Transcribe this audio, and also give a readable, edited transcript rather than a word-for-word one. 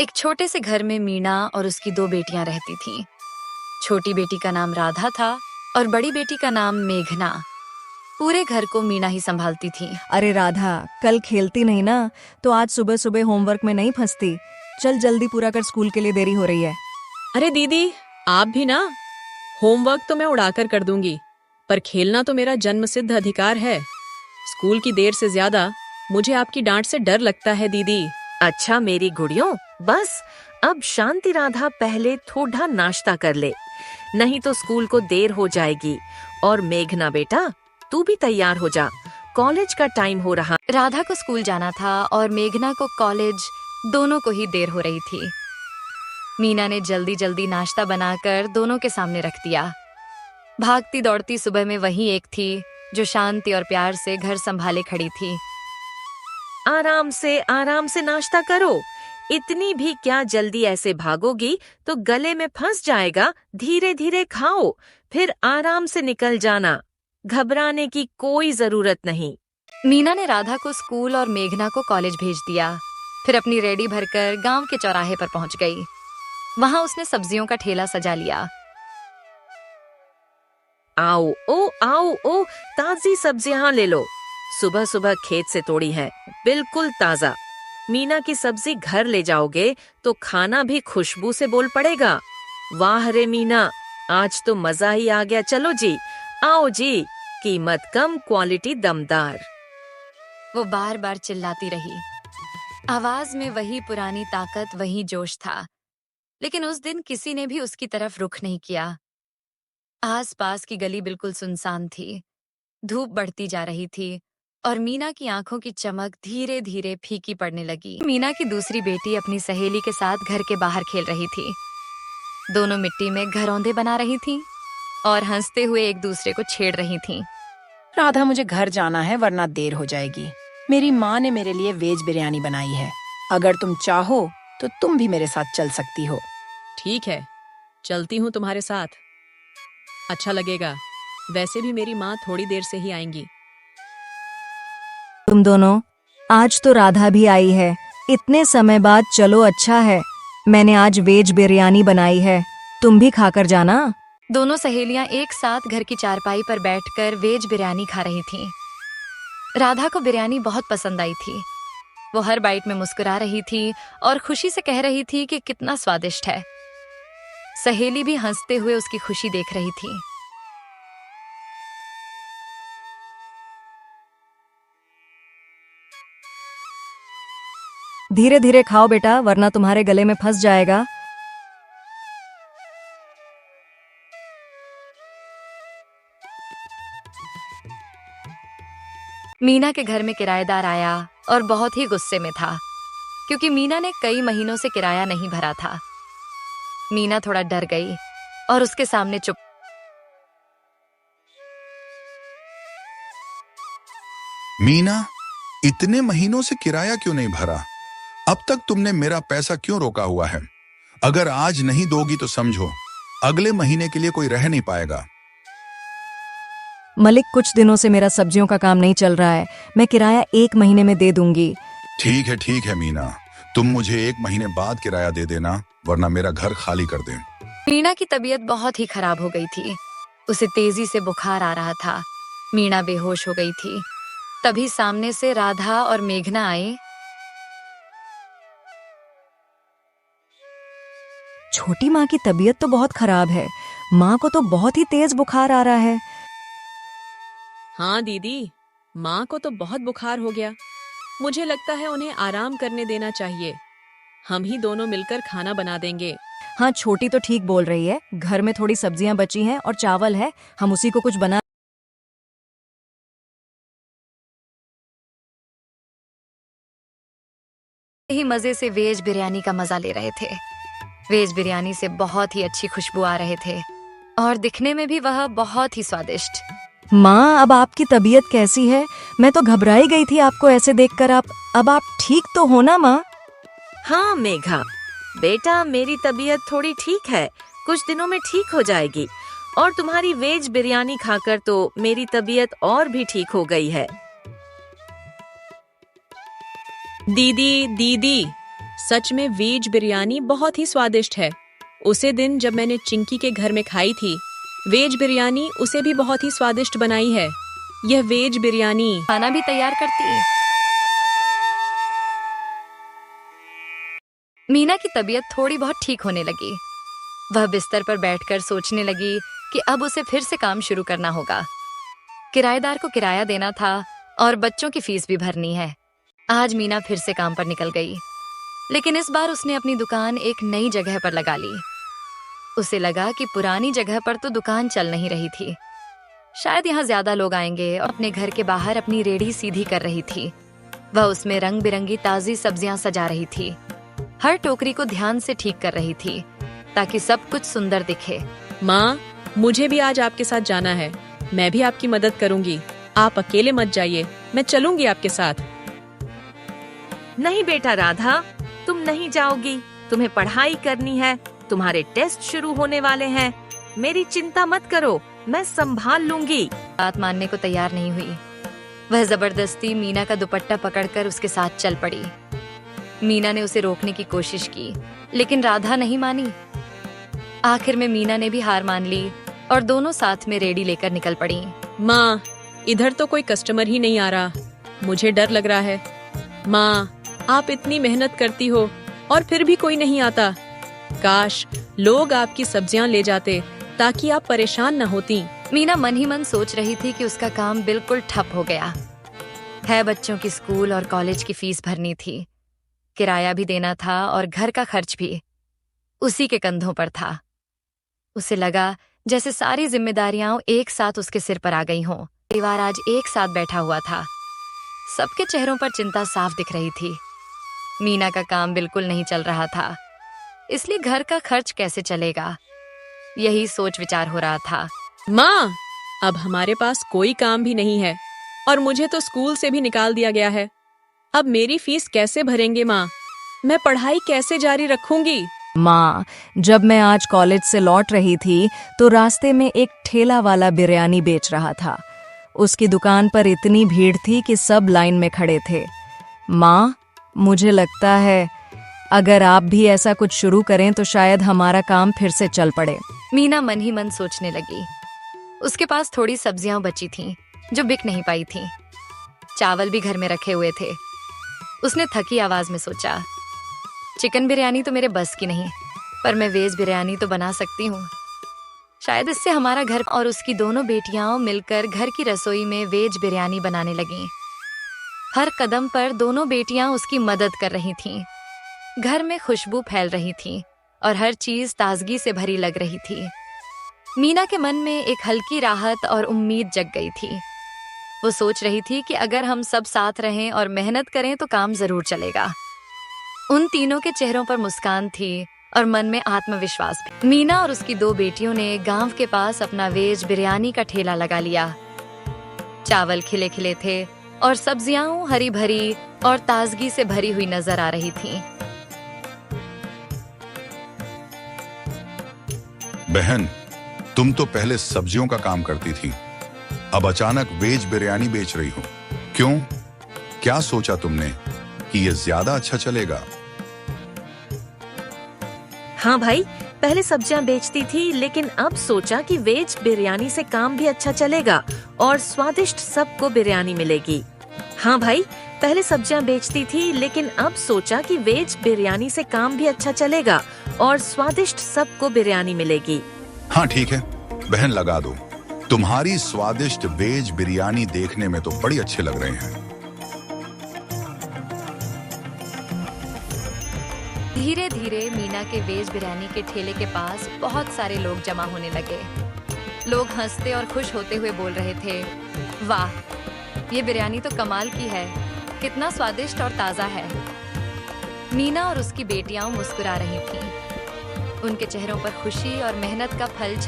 एक छोटे से घर में मीना और उसकी दो बेटियां रहती थीं। छोटी बेटी का नाम राधा था और बड़ी बेटी का नाम मेघना। पूरे घर को मीना ही संभालती थी। अरे राधा, कल खेलती नहीं ना तो आज सुबह सुबह होमवर्क में नहीं फंसती। चल जल्दी पूरा कर, स्कूल के लिए देरी हो रही है। अरे दीदी, आप भी ना। होमवर्क तो मैं उड़ाकर कर दूंगी, पर खेलना तो मेरा जन्मसिद्ध अधिकार है। स्कूल की देर से ज्यादा मुझे आपकी डांट से डर लगता है दीदी। अच्छा मेरी गुड़ियों, बस अब शांति राधा पहले थोड़ा नाश्ता कर ले, नहीं तो स्कूल को देर हो जाएगी। और मेघना बेटा, तू भी तैयार हो जा, कॉलेज का टाइम हो रहा। राधा को स्कूल जाना था और मेघना को कॉलेज, दोनों को ही देर हो रही थी। मीना ने जल्दी जल्दी नाश्ता बनाकर दोनों के सामने रख दिया। भागती दौड़ती सुबह में वही एक थी जो शांति और प्यार से घर संभाले खड़ी थी। आराम से नाश्ता करो। इतनी भी क्या जल्दी ऐसे भागोगी तो गले में फंस जाएगा। धीरे धीरे खाओ, फिर आराम से निकल जाना। घबराने की कोई जरूरत नहीं। मीना ने राधा को स्कूल और मेघना को कॉलेज भेज दिया। फिर अपनी रेडी भरकर गांव के चौराहे पर पहुंच गई। वहां उसने सब्जियों का ठेला सजा लिया। आओ ओ, ताजी सब्जियां ले लो। सुबह सुबह खेत से तोड़ी है, बिल्कुल ताजा। मीना की सब्जी घर ले जाओगे तो खाना भी खुशबू से बोल पड़ेगा। वाह रे मीना, आज तो मजा ही आ गया। चलो जी, आओ जी, कीमत कम, क्वालिटी दमदार। वो बार बार चिल्लाती रही। आवाज में वही पुरानी ताकत, वही जोश था। लेकिन उस दिन किसी ने भी उसकी तरफ रुख नहीं किया। आसपास की गली बिल्कुल सुनसान थी। धूप बढ़ती जा रही थी और मीना की आंखों की चमक धीरे धीरे फीकी पड़ने लगी। मीना की दूसरी बेटी अपनी सहेली के साथ घर के बाहर खेल रही थी। दोनों मिट्टी में घरौंदे बना रही थीं और हंसते हुए एक दूसरे को छेड़ रही थीं। राधा, मुझे घर जाना है वरना देर हो जाएगी। मेरी माँ ने मेरे लिए वेज बिरयानी बनाई है। अगर तुम चाहो तो तुम भी मेरे साथ चल सकती हो। ठीक है, चलती हूँ तुम्हारे साथ। अच्छा लगेगा। वैसे भी मेरी माँ थोड़ी देर से ही आएंगी। तुम दोनों, आज तो राधा भी आई है। इतने समय बाद, चलो अच्छा है। मैंने आज वेज बिरयानी बनाई है, तुम भी खाकर जाना। दोनों सहेलियां एक साथ घर की चारपाई पर बैठकर वेज बिरयानी खा रही थीं। राधा को बिरयानी बहुत पसंद आई थी। वो हर बाइट में मुस्कुरा रही थी और खुशी से कह रही थी कि कितना स्वादिष्ट है। सहेली भी हंसते हुए उसकी खुशी देख रही थी। धीरे धीरे खाओ बेटा, वरना तुम्हारे गले में फंस जाएगा। मीना के घर में किराएदार आया और बहुत ही गुस्से में था, क्योंकि मीना ने कई महीनों से किराया नहीं भरा था। मीना थोड़ा डर गई और उसके सामने चुप। मीना, इतने महीनों से किराया क्यों नहीं भरा? अब तक तुमने मेरा पैसा क्यों रोका हुआ है? अगर आज नहीं दोगी तो समझो, अगले महीने के लिए कोई रह नहीं पाएगा। मलिक, कुछ दिनों से मेरा सब्जियों का काम नहीं चल रहा है। मैं किराया 1 महीने में दे दूंगी। ठीक है मीना, तुम मुझे 1 महीने बाद किराया दे देना, वरना मेरा घर खाली कर दे। मीना की तबीयत बहुत ही खराब हो गई थी। उसे तेजी से बुखार आ रहा था। मीना बेहोश हो गई थी। तभी सामने से राधा और मेघना आए। छोटी माँ की तबीयत तो बहुत खराब है। माँ को तो बहुत ही तेज बुखार आ रहा है। हाँ दीदी, माँ को तो बहुत बुखार हो गया। मुझे लगता है उन्हें आराम करने देना चाहिए। हम ही दोनों मिलकर खाना बना देंगे। हाँ, छोटी तो ठीक बोल रही है। घर में थोड़ी सब्जियां बची हैं और चावल है, हम उसी को कुछ बना। ही मजे से वेज बिरयानी का मजा ले रहे थे। वेज बिरयानी से बहुत ही अच्छी खुशबू आ रहे थे और दिखने में भी वह बहुत ही स्वादिष्ट। माँ, अब आपकी तबीयत कैसी है? मैं तो घबराई गई थी आपको ऐसे देखकर। अब आप ठीक तो हो ना माँ? हाँ मेघा बेटा, मेरी तबीयत थोड़ी ठीक है, कुछ दिनों में ठीक हो जाएगी। और तुम्हारी वेज बिरयानी खाकर तो मेरी तबीयत और भी ठीक हो गई है। दीदी, सच में वेज बिरयानी बहुत ही स्वादिष्ट है। उसे दिन जब मैंने चिंकी के घर में खाई थी, वेज बिरयानी उसे भी बहुत ही स्वादिष्ट बनाई है। यह वेज बिरयानी खाना भी तैयार करती। मीना की तबीयत थोड़ी बहुत ठीक होने लगी। वह बिस्तर पर बैठकर सोचने लगी कि अब उसे फिर से काम शुरू करना होगा। किराएदार को किराया देना था और बच्चों की फीस भी भरनी है। आज मीना फिर से काम पर निकल गई, लेकिन इस बार उसने अपनी दुकान एक नई जगह पर लगा ली। उसे लगा कि पुरानी जगह पर तो दुकान चल नहीं रही थी। शायद यहाँ ज्यादा लोग आएंगे और अपने घर के बाहर अपनी रेहड़ी सीधी कर रही थी। वह उसमें रंग बिरंगी ताजी सब्जियां सजा रही थी। हर टोकरी को ध्यान से ठीक कर रही थी ताकि सब कुछ सुंदर दिखे। माँ, मुझे भी आज आपके साथ जाना है। मैं भी आपकी मदद करूंगी। आप अकेले मत जाइए, मैं चलूंगी आपके साथ। नहीं बेटा राधा, तुम नहीं जाओगी। तुम्हें पढ़ाई करनी है, तुम्हारे टेस्ट शुरू होने वाले हैं। मेरी चिंता मत करो, मैं संभाल लूंगी। बात मानने को तैयार नहीं हुई। वह जबरदस्ती मीना का दुपट्टा पकड़कर उसके साथ चल पड़ी। मीना ने उसे रोकने की कोशिश की, लेकिन राधा नहीं मानी। आखिर में मीना ने भी हार मान ली और दोनों साथ में रेडी लेकर निकल पड़ी। माँ, इधर तो कोई कस्टमर ही नहीं आ रहा। मुझे डर लग रहा है। माँ, आप इतनी मेहनत करती हो और फिर भी कोई नहीं आता। काश लोग आपकी सब्जियां ले जाते ताकि आप परेशान न होती। मीना मन ही मन सोच रही थी कि उसका काम बिल्कुल ठप हो गया है। बच्चों की स्कूल और कॉलेज की फीस भरनी थी, किराया भी देना था और घर का खर्च भी उसी के कंधों पर था। उसे लगा जैसे सारी जिम्मेदारियां एक साथ उसके सिर पर आ गई हों। परिवार आज एक साथ बैठा हुआ था। सबके चेहरों पर चिंता साफ दिख रही थी। मीना का काम बिल्कुल नहीं चल रहा था, इसलिए घर का खर्च कैसे चलेगा, यही सोच विचार हो रहा था। माँ, अब हमारे पास कोई काम भी नहीं है और मुझे तो स्कूल से भी निकाल दिया गया है। अब मेरी फीस कैसे भरेंगे माँ? मैं पढ़ाई कैसे जारी रखूंगी? माँ, जब मैं आज कॉलेज से लौट रही थी तो रास्ते में एक ठेला वाला बिरयानी बेच रहा था। उसकी दुकान पर इतनी भीड़ थी कि सब लाइन में खड़े थे। माँ, मुझे लगता है अगर आप भी ऐसा कुछ शुरू करें तो शायद हमारा काम फिर से चल पड़े। मीना मन ही मन सोचने लगी। उसके पास थोड़ी सब्जियां बची थीं जो बिक नहीं पाई थीं। चावल भी घर में रखे हुए थे। उसने थकी आवाज में सोचा, चिकन बिरयानी तो मेरे बस की नहीं, पर मैं वेज बिरयानी तो बना सकती हूँ। शायद इससे हमारा घर और उसकी दोनों बेटियां मिलकर घर की रसोई में वेज बिरयानी बनाने लगीं। हर कदम पर दोनों बेटियां उसकी मदद कर रही थीं। घर में खुशबू फैल रही थी और हर चीज ताजगी से भरी लग रही थी। मीना के मन में एक हल्की राहत और उम्मीद जग गई थी। वो सोच रही थी कि अगर हम सब साथ रहें और मेहनत करें तो काम जरूर चलेगा। उन तीनों के चेहरों पर मुस्कान थी और मन में आत्मविश्वास भी। मीना और उसकी दो बेटियों ने गांव के पास अपना वेज बिरयानी का ठेला लगा लिया। चावल खिले खिले थे और सब्जियां हरी भरी और ताजगी से भरी हुई नजर आ रही थीं। बहन, तुम तो पहले सब्जियों का काम करती थी, अब अचानक वेज बिरयानी बेच रही हो। क्यों? क्या सोचा तुमने कि ये ज्यादा अच्छा चलेगा? हाँ भाई, पहले सब्जियां बेचती थी, लेकिन अब सोचा कि वेज बिरयानी से काम भी अच्छा चलेगा और स्वादिष्ट सबको बिरयानी मिलेगी। हाँ भाई, पहले सब्जियां बेचती थी, लेकिन अब सोचा कि वेज बिरयानी से काम भी अच्छा चलेगा और स्वादिष्ट सबको बिरयानी मिलेगी। हाँ ठीक है बहन, लगा दो। तुम्हारी स्वादिष्ट वेज बिरयानी देखने में तो बड़ी अच्छे लग रहे हैं। धीरे धीरे मीना के वेज बिरयानी के ठेले के पास बहुत सारे लोग जमा होने लगे। लोग हंसते और खुश होते हुए बोल रहे थे, वाह, ये बिरयानी तो कमाल की है, कितना स्वादिष्ट और ताज़ा है। मीना और उसकी बेटियां मुस्कुरा रही थीं। उनके चेहरों पर खुशी और मेहनत का फल झलक